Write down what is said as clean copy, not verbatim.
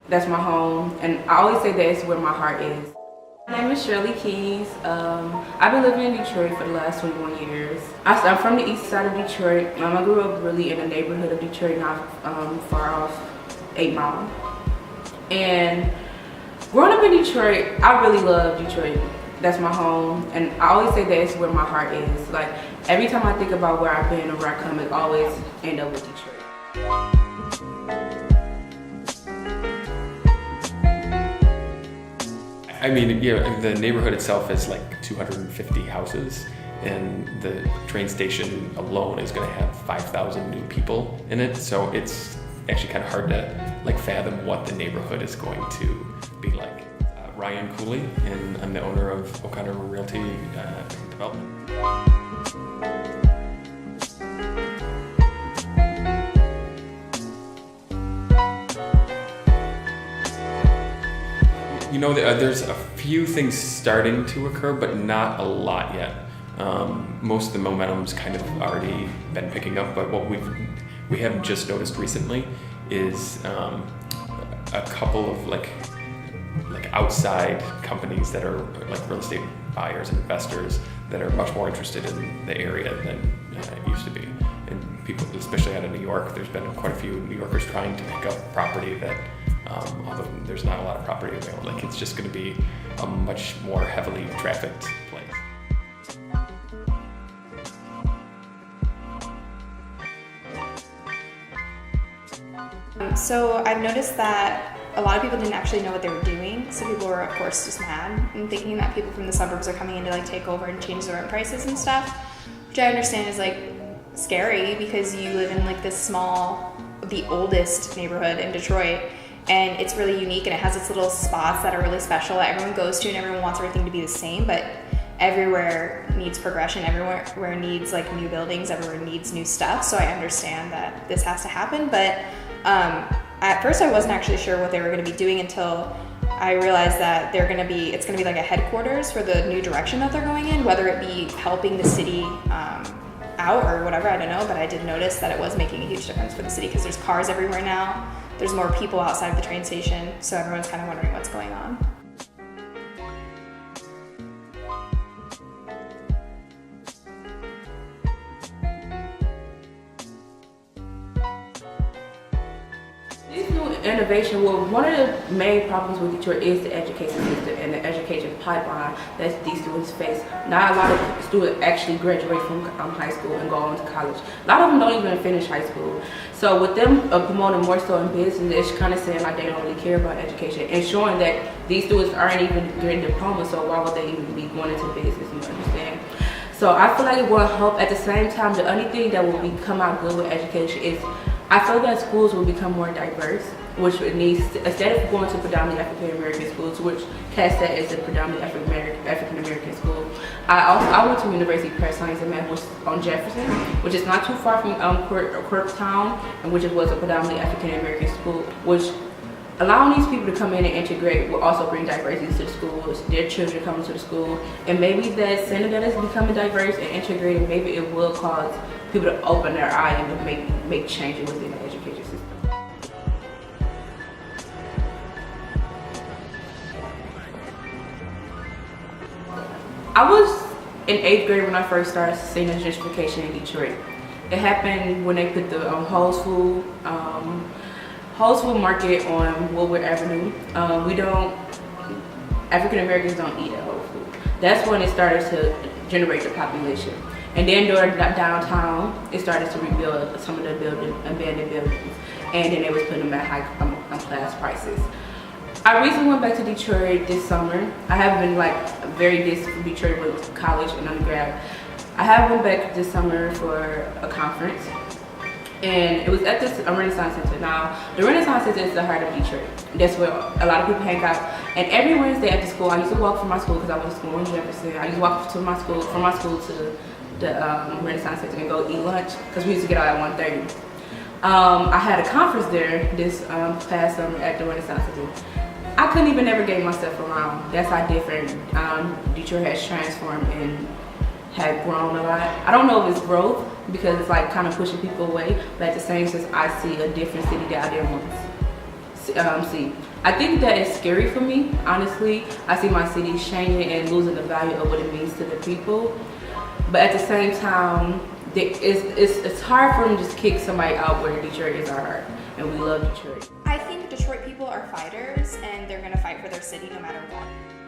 That's my home, and I always say that's where my heart is. My name is Shirley Keys. I've been living in Detroit for the last 21 years. I'm from the east side of Detroit. I grew up really in the neighborhood of Detroit, not far off 8 Mile. And growing up in Detroit, I really love Detroit. That's my home, and I always say that's where my heart is. Like, every time I think about where I've been or where I come, it always end up with Detroit. I mean, yeah, the neighborhood itself is like 250 houses, and the train station alone is going to have 5,000 new people in it. So it's actually kind of hard to like fathom what the neighborhood is going to be like. Ryan Cooley, and I'm the owner of O'Connor Realty Development. You know, there's a few things starting to occur, but not a lot yet. Most of the momentum's kind of already been picking up, but what we have just noticed recently is a couple of like outside companies that are like real estate buyers and investors that are much more interested in the area than it used to be. And people, especially out of New York, there's been quite a few New Yorkers trying to pick up property that although there's not a lot of property available, like it's just going to be a much more heavily trafficked place. So I've noticed that a lot of people didn't actually know what they were doing. So people were, of course, just mad and thinking that people from the suburbs are coming in to like take over and change the rent prices and stuff, which I understand is like scary because you live in like this small, the oldest neighborhood in Detroit. And it's really unique, and it has its little spots that are really special that everyone goes to, and everyone wants everything to be the same, but everywhere needs progression, everywhere needs like new buildings, everywhere needs new stuff. So I understand that this has to happen, but at first I wasn't actually sure what they were going to be doing until I realized that it's going to be like a headquarters for the new direction that they're going in, whether it be helping the city out or whatever, I don't know, but I did notice that it was making a huge difference for the city because there's cars everywhere now. There's more people outside of the train station, so everyone's kind of wondering what's going on. This new innovation, well, one of the main problems with Detroit is the education system and the education pipeline that these students face. Not a lot of students actually graduate from high school and go on to college. A lot of them don't even finish high school. So with them promoting more so in business, it's kind of saying like they don't really care about education and showing that these students aren't even getting diplomas, so why would they even be going into business, you understand? So I feel like it will help. At the same time, the only thing that will come out good with education is I feel that schools will become more diverse, which it needs, instead of going to predominantly African American schools, which Cass said is a predominantly African American school. I went to University of Press Science and Math, which is on Jefferson, which is not too far from Corktown, and which was a predominantly African American school, which allowing these people to come in and integrate will also bring diversity to the schools, their children coming to the school, and maybe that center that is becoming diverse and integrated, maybe it will cause people to open their eye and make changes within the education system. I was in 8th grade when I first started seeing the gentrification in Detroit. It happened when they put the Whole Foods Market on Woodward Avenue. African Americans don't eat at Whole Foods. That's when it started to generate the population. And then during downtown, it started to rebuild some of the abandoned buildings. And then they was putting them at high class prices. I recently went back to Detroit this summer. I have been like very distant from Detroit with college and undergrad. I have went back this summer for a conference, and it was at this Renaissance Center. Now, the Renaissance Center is the heart of Detroit. That's where a lot of people hang out. And every Wednesday after school, I used to walk from my school because I went to school in Jefferson. I used to walk from my school to the Renaissance Center and go eat lunch because we used to get out at 1:30. I had a conference there this past summer at the Renaissance Center. I couldn't even navigate myself around. That's how different Detroit has transformed and had grown a lot. I don't know if it's growth because it's like kind of pushing people away, but at the same sense, I see a different city that I didn't want to see. I think that is scary for me, honestly. I see my city changing and losing the value of what it means to the people. But at the same time, it's hard for them to just kick somebody out where Detroit is our heart, and we love Detroit. I think Detroit people are fighters and they're gonna fight for their city no matter what.